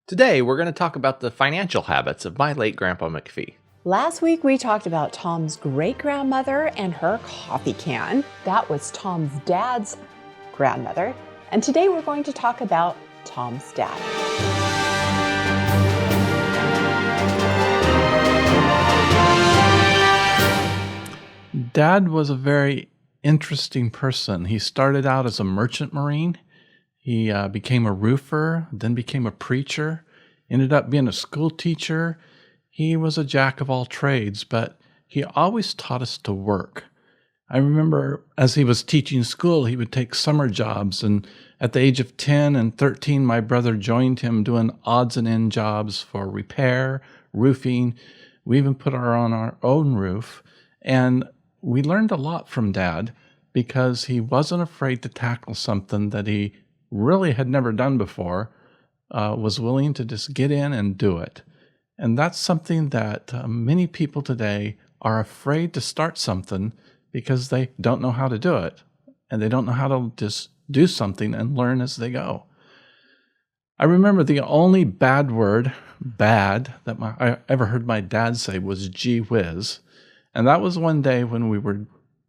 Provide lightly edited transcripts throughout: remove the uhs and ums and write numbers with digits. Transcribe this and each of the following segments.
Today, we're going to talk about the financial habits of my late Grandpa McPhee. Last week, we talked about Tom's great-grandmother and her coffee can. That was Tom's dad's grandmother. And today, we're going to talk about Tom's dad. Dad was a very interesting person. He started out as a merchant marine. He became a roofer, then became a preacher, ended up being a school teacher. He was a jack of all trades, but he always taught us to work. I remember as he was teaching school, he would take summer jobs, and at the age of 10 and 13, my brother joined him doing odds and end jobs for repair, roofing. We even put her on our own roof, and we learned a lot from Dad because he wasn't afraid to tackle something that he really had never done before, was willing to just get in and do it. And that's something that many people today are afraid to start something because they don't know how to do it. And they don't know how to just do something and learn as they go. I remember the only bad word, that I ever heard my dad say was gee whiz. And that was one day when we were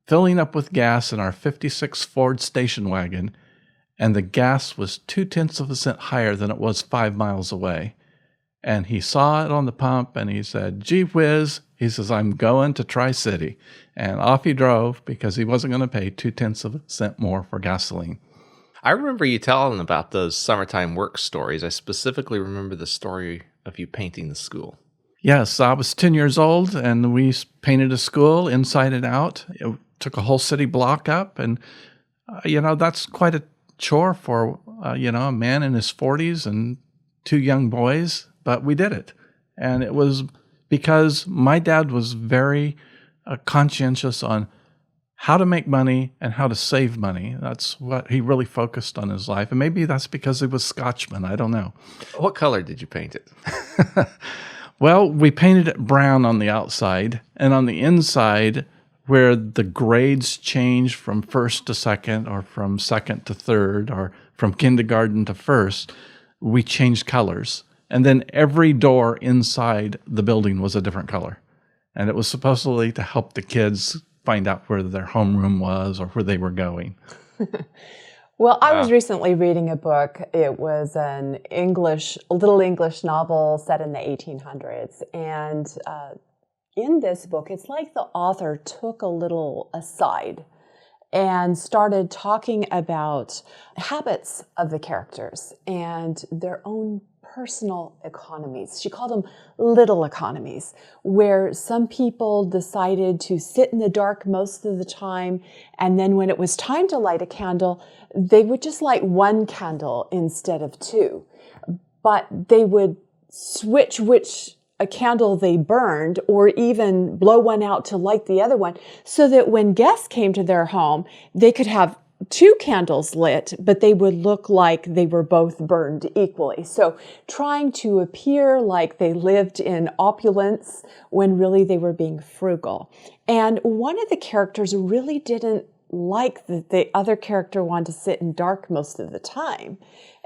filling up with gas in our 56 Ford station wagon, and the gas was 0.2 of a cent higher than it was 5 miles away. And he saw it on the pump, and he said, gee whiz, he says, I'm going to Tri-City. And off he drove because he wasn't going to pay 0.2 of a cent more for gasoline. I remember you telling about those summertime work stories. I specifically remember the story of you painting the school. Yes, I was 10 years old, and we painted a school inside and out. It took a whole city block up, and, that's quite a chore for, a man in his 40s and 2 young boys, but we did it. And it was because my dad was very conscientious on how to make money and how to save money. That's what he really focused on in his life. And maybe that's because he was Scotchman. I don't know. What color did you paint it? Well, we painted it brown on the outside, and on the inside, where the grades change from first to second, or from second to third, or from kindergarten to first, we changed colors. And then every door inside the building was a different color. And it was supposedly to help the kids find out where their homeroom was or where they were going. Well, I was recently reading a book. It was a little English novel set in the 1800s. And in this book, it's like the author took a little aside and started talking about habits of the characters and their own personal economies. She called them little economies, where some people decided to sit in the dark most of the time, and then when it was time to light a candle, they would just light 1 candle instead of 2. But they would switch which a candle they burned, or even blow one out to light the other one, so that when guests came to their home, they could have 2 candles lit, but they would look like they were both burned equally. So trying to appear like they lived in opulence when really they were being frugal. And one of the characters really didn't like that the other character wanted to sit in dark most of the time.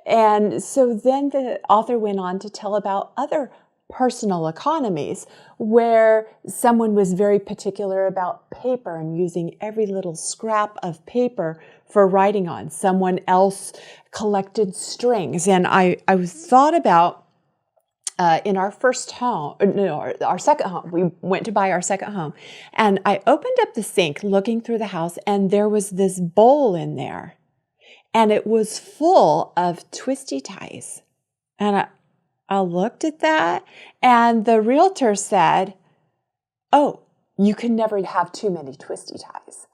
And so then the author went on to tell about other personal economies where someone was very particular about paper and using every little scrap of paper for writing on. Someone else collected strings. And I thought about in our second home, we went to buy our second home, and I opened up the sink looking through the house, and there was this bowl in there, and it was full of twisty ties. And I looked at that, and the realtor said, oh, you can never have too many twisty ties.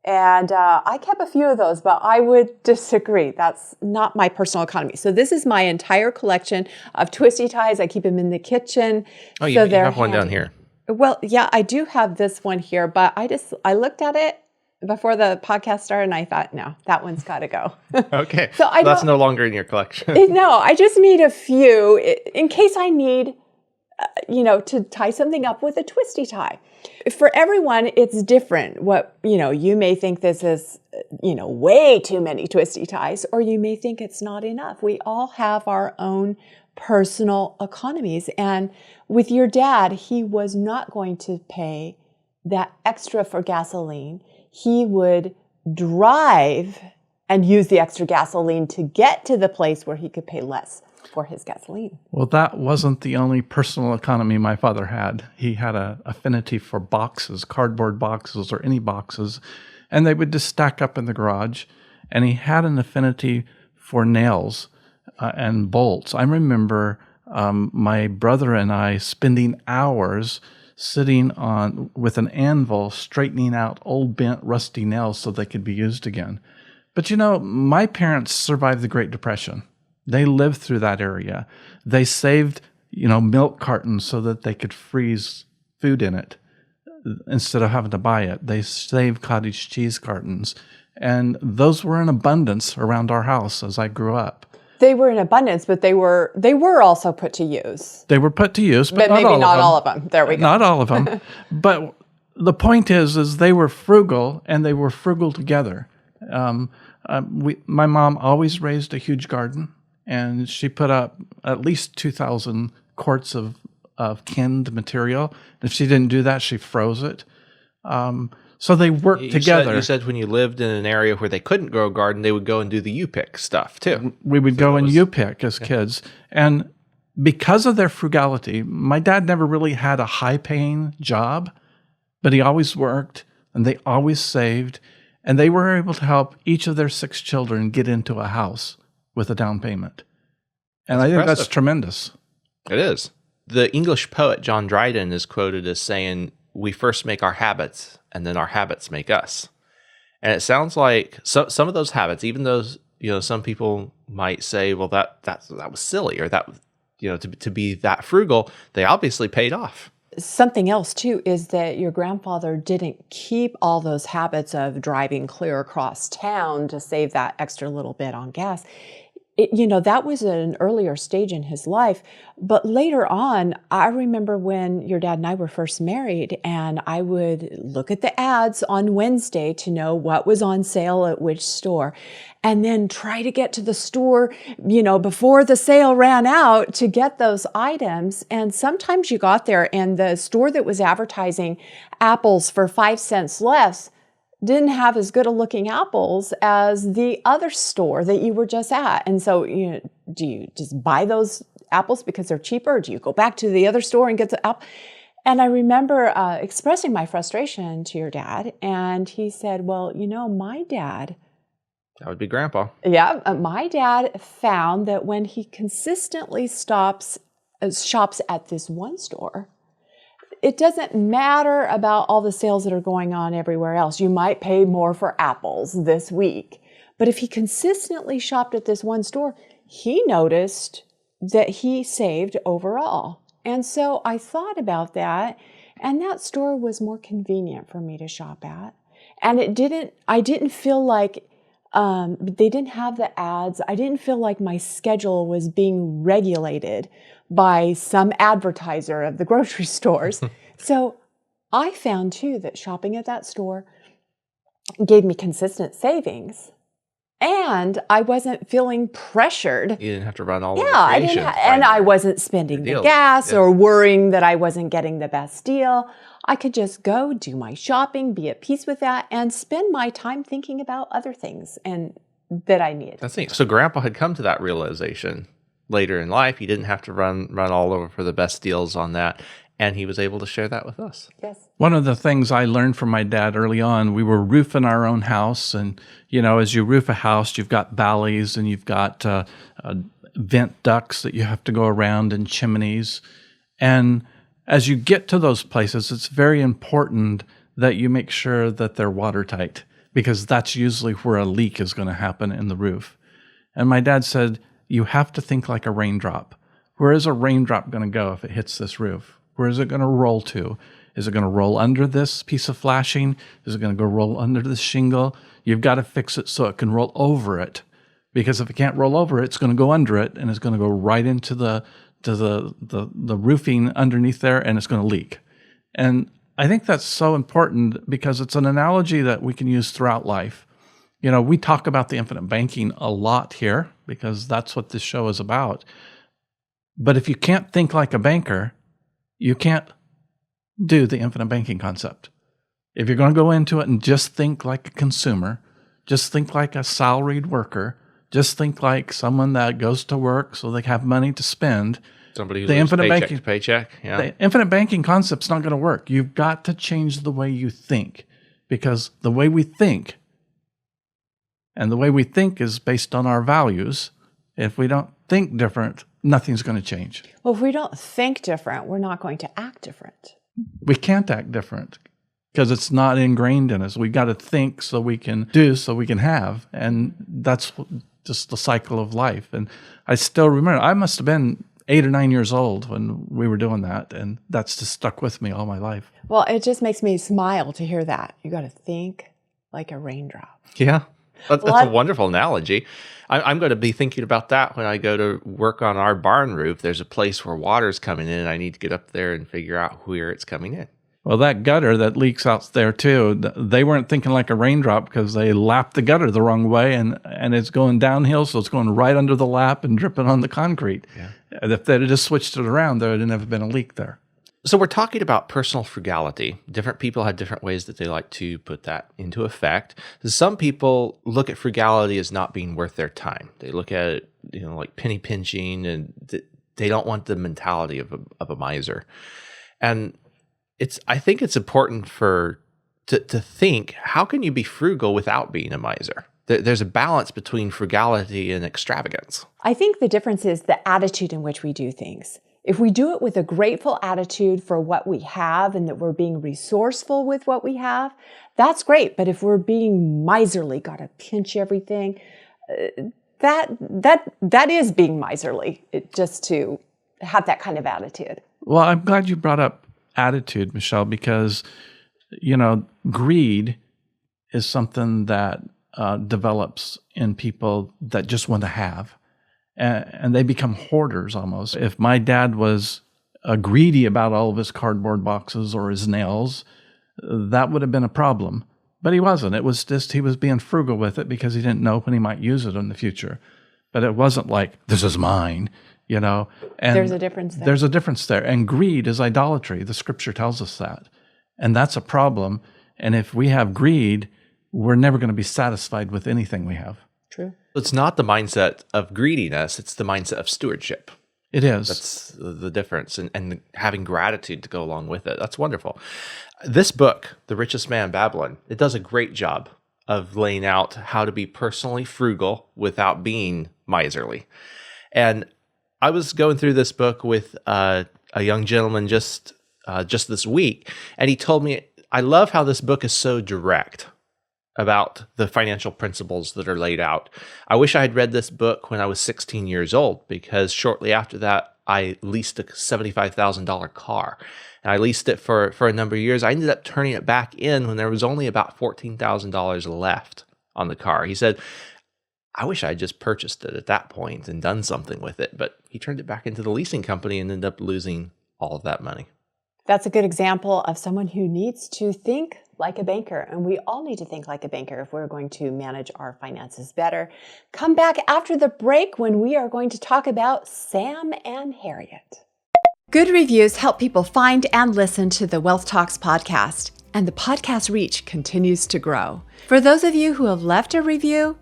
And I kept a few of those, but I would disagree. That's not my personal economy. So this is my entire collection of twisty ties. I keep them in the kitchen. Oh, you have one down here. Well, yeah, I do have this one here, but I looked at it before the podcast started, and I thought, no, that one's got to go. Okay, so that's no longer in your collection. No, I just need a few in case I need, to tie something up with a twisty tie. For everyone, it's different. You may think this is, way too many twisty ties, or you may think it's not enough. We all have our own personal economies. And with your dad, he was not going to pay that extra for gasoline. He would drive and use the extra gasoline to get to the place where he could pay less for his gasoline. Well, that wasn't the only personal economy my father had. He had an affinity for boxes, cardboard boxes or any boxes, and they would just stack up in the garage. And he had an affinity for nails and bolts. I remember my brother and I spending hours sitting on with an anvil, straightening out old bent rusty nails so they could be used again. But my parents survived the Great Depression. They lived through that area. They saved, milk cartons so that they could freeze food in it instead of having to buy it. They saved cottage cheese cartons. And those were in abundance around our house as I grew up. They were in abundance, but they were also put to use. They were put to use, but maybe not all of them. There we go. Not all of them. But the point is they were frugal, and they were frugal together. My mom always raised a huge garden, and she put up at least 2,000 quarts of canned material. If she didn't do that, she froze it. So they worked together. You said when you lived in an area where they couldn't grow a garden, they would go and do the U-pick stuff too. We would go and U-pick as kids. And because of their frugality, my dad never really had a high-paying job, but he always worked, and they always saved, and they were able to help each of their 6 children get into a house with a down payment. And I think that's tremendous. It is. The English poet John Dryden is quoted as saying, "We first make our habits, and then our habits make us." And it sounds like some of those habits, even those, some people might say, well, that was silly, or that, to be that frugal, they obviously paid off. Something else, too, is that your grandfather didn't keep all those habits of driving clear across town to save that extra little bit on gas. That was an earlier stage in his life. But later on, I remember when your dad and I were first married, and I would look at the ads on Wednesday to know what was on sale at which store, and then try to get to the store, before the sale ran out to get those items. And sometimes you got there and the store that was advertising apples for 5 cents less didn't have as good a looking apples as the other store that you were just at. And so, do you just buy those apples because they're cheaper? Or do you go back to the other store and get the apple? And I remember expressing my frustration to your dad. And he said, well, my dad... That would be Grandpa. Yeah. My dad found that when he consistently shops at this one store, it doesn't matter about all the sales that are going on everywhere else. You might pay more for apples this week. But if he consistently shopped at this one store, he noticed that he saved overall. And so I thought about that, and that store was more convenient for me to shop at. And I didn't feel like they didn't have the ads. I didn't feel like my schedule was being regulated by some advertiser of the grocery stores. So I found, too, that shopping at that store gave me consistent savings. And I wasn't feeling pressured. You didn't have to run all over I creation. didn't and I wasn't spending the gas or worrying that I wasn't getting the best deal. I could just go do my shopping, be at peace with that, and spend my time thinking about other things and that I needed. That's neat. So Grandpa had come to that realization later in life. He didn't have to run all over for the best deals on that, and he was able to share that with us. Yes. One of the things I learned from my dad early on, we were roofing our own house, and as you roof a house, you've got valleys and you've got vent ducts that you have to go around and chimneys. And as you get to those places, it's very important that you make sure that they're watertight, because that's usually where a leak is going to happen in the roof. And my dad said, you have to think like a raindrop. Where is a raindrop going to go if it hits this roof? Where is it going to roll to? Is it going to roll under this piece of flashing? Is it going to go roll under the shingle? You've got to fix it so it can roll over it. Because if it can't roll over it, it's going to go under it, and it's going to go right into the roofing underneath there, and it's going to leak. And I think that's so important because it's an analogy that we can use throughout life. We talk about the infinite banking a lot here because that's what this show is about. But if you can't think like a banker, you can't do the infinite banking concept. If you're going to go into it and just think like a consumer, just think like a salaried worker, just think like someone that goes to work so they have money to spend, Somebody who the lives infinite paycheck banking to paycheck. Yeah. the infinite banking concept's not going to work. You've got to change the way you think, because the way we think, and the way we think is based on our values. If we don't think different, nothing's going to change. Well, if we don't think different, we're not going to act different. We can't act different because it's not ingrained in us. We got to think so we can do, so we can have. And that's just the cycle of life. And I still remember, I must have been 8 or 9 years old when we were doing that. And that's just stuck with me all my life. Well, it just makes me smile to hear that. You got to think like a raindrop. Yeah. That's a wonderful analogy. I'm going to be thinking about that when I go to work on our barn roof. There's a place where water's coming in, and I need to get up there and figure out where it's coming in. Well, that gutter that leaks out there too, they weren't thinking like a raindrop because they lapped the gutter the wrong way, and it's going downhill, so it's going right under the lap and dripping on the concrete. Yeah. If they'd have just switched it around, there would have never been a leak there. So we're talking about personal frugality. Different people have different ways that they like to put that into effect. Some people look at frugality as not being worth their time. They look at it, like penny pinching, and they don't want the mentality of a miser. And I think it's important to think, how can you be frugal without being a miser? There's a balance between frugality and extravagance. I think the difference is the attitude in which we do things. If we do it with a grateful attitude for what we have and that we're being resourceful with what we have, that's great. But if we're being miserly, got to pinch everything, that is being miserly, just to have that kind of attitude. Well, I'm glad you brought up attitude, Michelle, because, greed is something that develops in people that just want to have. And they become hoarders almost. If my dad was greedy about all of his cardboard boxes or his nails, that would have been a problem. But he wasn't. It was just he was being frugal with it because he didn't know when he might use it in the future. But it wasn't like, this is mine, And there's a difference there. There's a difference there. And greed is idolatry. The scripture tells us that. And that's a problem. And if we have greed, we're never going to be satisfied with anything we have. True. It's not the mindset of greediness, it's the mindset of stewardship. It is. That's the difference, and having gratitude to go along with it. That's wonderful. This book, The Richest Man in Babylon, it does a great job of laying out how to be personally frugal without being miserly. And I was going through this book with a young gentleman just this week, and he told me, I love how this book is so direct about the financial principles that are laid out. I wish I had read this book when I was 16 years old, because shortly after that, I leased a $75,000 car. And I leased it for a number of years. I ended up turning it back in when there was only about $14,000 left on the car. He said, I wish I had just purchased it at that point and done something with it. But he turned it back into the leasing company and ended up losing all of that money. That's a good example of someone who needs to think like a banker. And we all need to think like a banker if we're going to manage our finances better. Come back after the break when we are going to talk about Sam and Harriet. Good reviews help people find and listen to the Wealth Talks podcast, and the podcast reach continues to grow. For those of you who have left a review,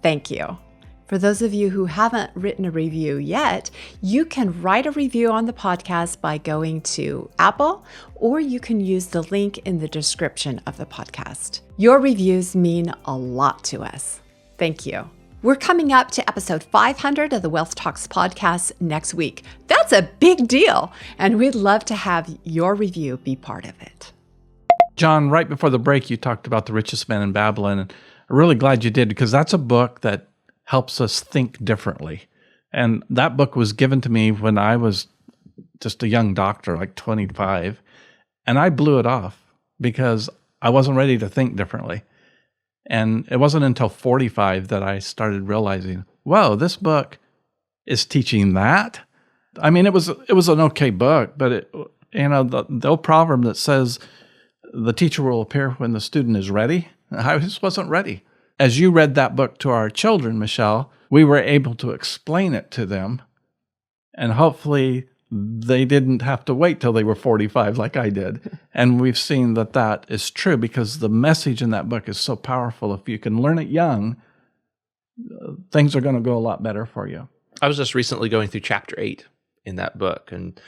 thank you. For those of you who haven't written a review yet, you can write a review on the podcast by going to Apple, or you can use the link in the description of the podcast. Your reviews mean a lot to us. Thank you. We're coming up to episode 500 of the Wealth Talks podcast next week. That's a big deal, and we'd love to have your review be part of it. John, right before the break, you talked about The Richest Man in Babylon, and I'm really glad you did, because that's a book that helps us think differently. And that book was given to me when I was just a young doctor, like 25, and I blew it off because I wasn't ready to think differently. And it wasn't until 45 that I started realizing, whoa, this book is teaching that. I mean, it was an okay book, but the old proverb that says the teacher will appear when the student is ready. I just wasn't ready. As you read that book to our children, Michelle, we were able to explain it to them And hopefully they didn't have to wait till they were 45 like I did. And we've seen that that is true because the message in that book is so powerful. If you can learn it young, things are going to go a lot better for you. I was just recently going through chapter 8 in that book, and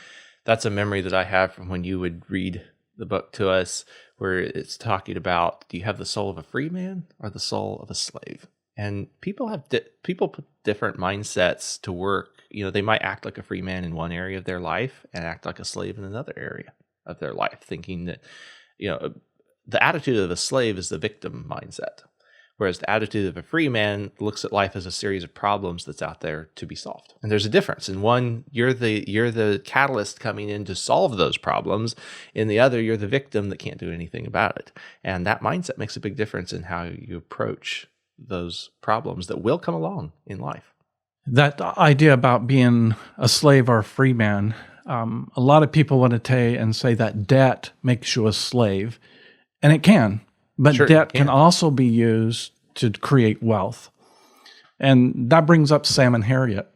that's a memory that I have from when you would read the book to us, where it's talking about, do you have the soul of a free man or the soul of a slave? And people have people put different mindsets to work. They might act like a free man in one area of their life and act like a slave in another area of their life, thinking that, the attitude of a slave is the victim mindset. Whereas the attitude of a free man looks at life as a series of problems that's out there to be solved. And there's a difference. In one, you're the catalyst coming in to solve those problems. In the other, you're the victim that can't do anything about it. And that mindset makes a big difference in how you approach those problems that will come along in life. That idea about being a slave or a free man, a lot of people want to say that debt makes you a slave. And it can. But sure, debt can also be used to create wealth. And that brings up Sam and Harriet.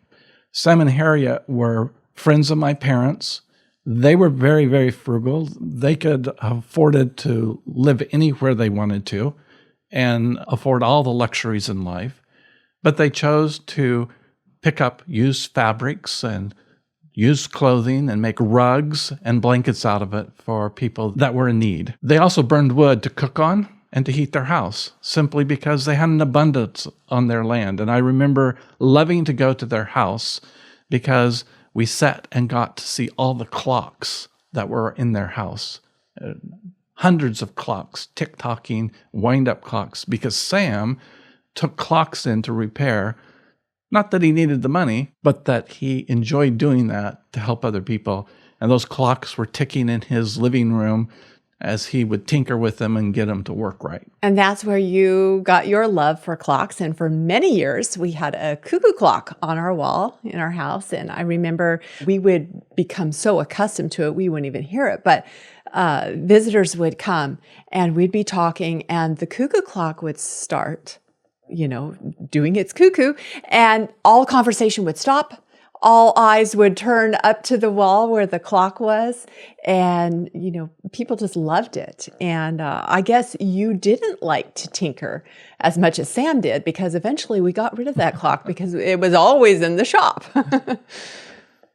Sam and Harriet were friends of my parents. They were very, very frugal. They could afford to live anywhere they wanted to and afford all the luxuries in life. But they chose to pick up used fabrics and used clothing and make rugs and blankets out of it for people that were in need. They also burned wood to cook on and to heat their house, simply because they had an abundance on their land. And I remember loving to go to their house because we sat and got to see all the clocks that were in their house. Hundreds of clocks, tick-tocking, wind-up clocks, because Sam took clocks in to repair. Not that he needed the money, but that he enjoyed doing that to help other people. And those clocks were ticking in his living room as he would tinker with them and get them to work right. And that's where you got your love for clocks. And for many years, we had a cuckoo clock on our wall in our house. And I remember we would become so accustomed to it, we wouldn't even hear it. But visitors would come and we'd be talking and the cuckoo clock would start, doing its cuckoo, and all conversation would stop. All eyes would turn up to the wall where the clock was. And, people just loved it. And I guess you didn't like to tinker as much as Sam did, because eventually we got rid of that clock because it was always in the shop.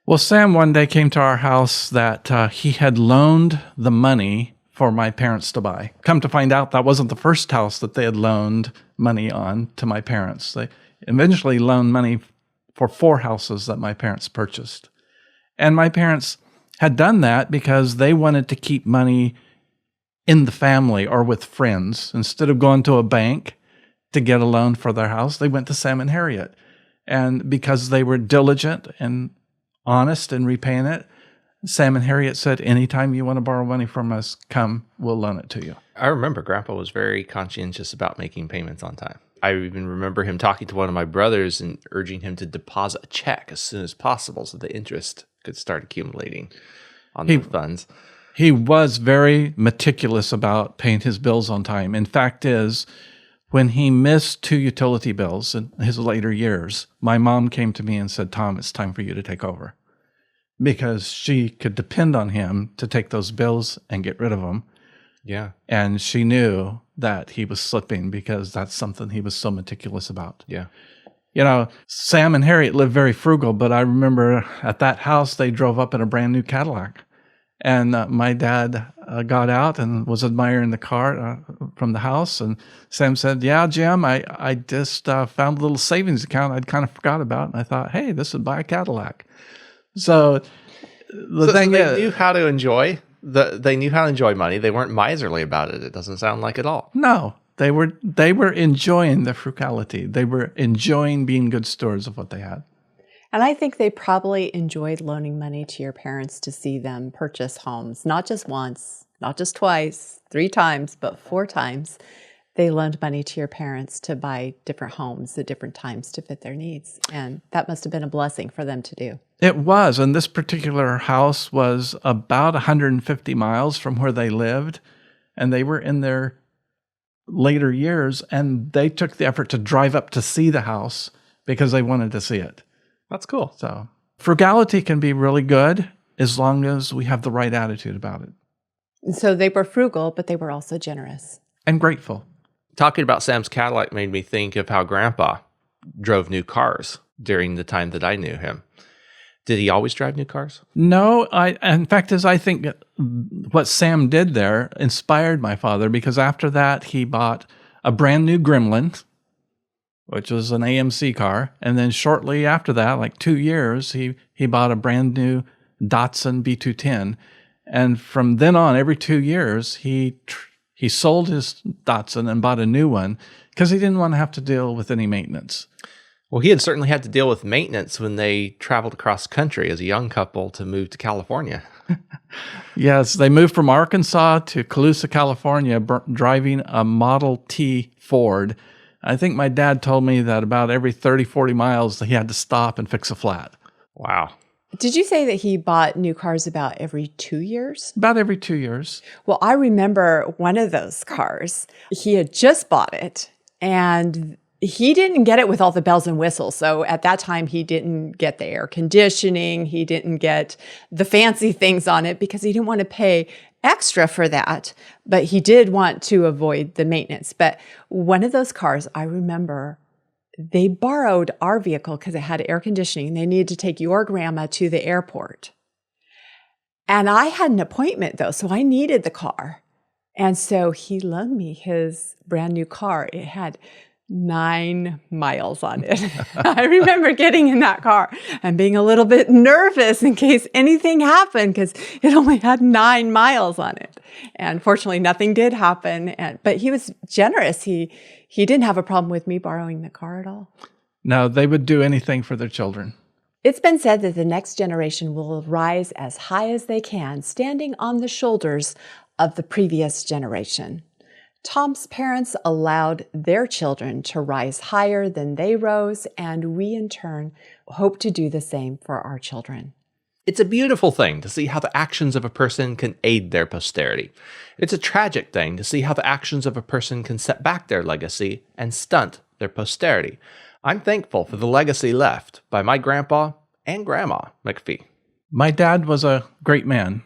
Well, Sam one day came to our house that he had loaned the money for my parents to buy. Come to find out, that wasn't the first house that they had loaned money on to my parents. They eventually loaned money for 4 houses that my parents purchased. And my parents had done that because they wanted to keep money in the family or with friends. Instead of going to a bank to get a loan for their house, they went to Sam and Harriet. And because they were diligent and honest in repaying it, Sam and Harriet said, anytime you want to borrow money from us, come, we'll loan it to you. I remember Grandpa was very conscientious about making payments on time. I even remember him talking to one of my brothers and urging him to deposit a check as soon as possible so the interest could start accumulating on the funds. He was very meticulous about paying his bills on time. In fact is, when he missed 2 utility bills in his later years, my mom came to me and said, Tom, it's time for you to take over. Because she could depend on him to take those bills and get rid of them. Yeah. And she knew that he was slipping because that's something he was so meticulous about. Yeah. Sam and Harriet lived very frugal, but I remember at that house, they drove up in a brand new Cadillac. And my dad got out and was admiring the car from the house. And Sam said, yeah, Jim, I just found a little savings account I'd kind of forgot about. And I thought, hey, this would buy a Cadillac. So they knew how to enjoy they knew how to enjoy money. They weren't miserly about it. It doesn't sound like at all. No, they were enjoying the frugality. They were enjoying being good stewards of what they had. And I think they probably enjoyed loaning money to your parents to see them purchase homes, not just once, not just twice, 3 times, but 4 times. They loaned money to your parents to buy different homes at different times to fit their needs. And that must have been a blessing for them to do. It was. And this particular house was about 150 miles from where they lived. And they were in their later years. And they took the effort to drive up to see the house because they wanted to see it. That's cool. So Frugality can be really good as long as we have the right attitude about it. So they were frugal, but they were also generous. And grateful. Talking about Sam's Cadillac made me think of how Grandpa drove new cars during the time that I knew him. Did he always drive new cars? No, in fact, I think what Sam did there inspired my father, because after that he bought a brand new Gremlin, which was an AMC car. And then shortly after that, like 2 years, he bought a brand new Datsun B210. And from then on, every 2 years, he sold his Datsun and bought a new one because he didn't want to have to deal with any maintenance. Well, he had certainly had to deal with maintenance when they traveled across country as a young couple to move to California. Yes, they moved from Arkansas to Colusa, California, driving a Model T Ford. I think my dad told me that about every 30, 40 miles, he had to stop and fix a flat. Wow. Did you say that he bought new cars about every 2 years? About every 2 years. Well, I remember one of those cars. He had just bought it, and he didn't get it with all the bells and whistles. So at that time, he didn't get the air conditioning. He didn't get the fancy things on it because he didn't want to pay extra for that. But he did want to avoid the maintenance. But one of those cars, I remember, they borrowed our vehicle because it had air conditioning. They needed to take your grandma to the airport. And I had an appointment, though, so I needed the car. And so he loaned me his brand new car. It had 9 miles on it. I remember getting in that car and being a little bit nervous in case anything happened because it only had 9 miles on it. And fortunately, nothing did happen. But he was generous. He didn't have a problem with me borrowing the car at all. No, they would do anything for their children. It's been said that the next generation will rise as high as they can, standing on the shoulders of the previous generation. Tom's parents allowed their children to rise higher than they rose, and we in turn hope to do the same for our children. It's a beautiful thing to see how the actions of a person can aid their posterity. It's a tragic thing to see how the actions of a person can set back their legacy and stunt their posterity. I'm thankful for the legacy left by my grandpa and grandma McPhee. My dad was a great man.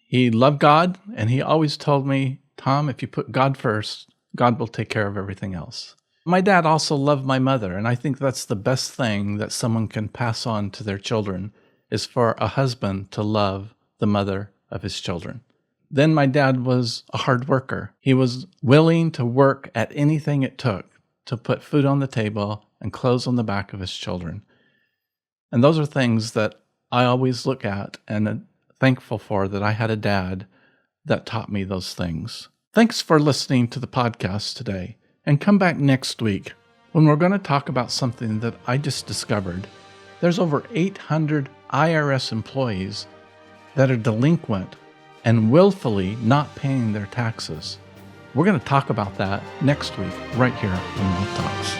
He loved God, and he always told me, Tom, if you put God first, God will take care of everything else. My dad also loved my mother, and I think that's the best thing that someone can pass on to their children, is for a husband to love the mother of his children. Then my dad was a hard worker. He was willing to work at anything it took to put food on the table and clothes on the back of his children. And those are things that I always look at and am thankful for, that I had a dad that taught me those things. Thanks for listening to the podcast today, and come back next week when we're going to talk about something that I just discovered. There's over 800 IRS employees that are delinquent and willfully not paying their taxes. We're going to talk about that next week right here on Wealth Talks.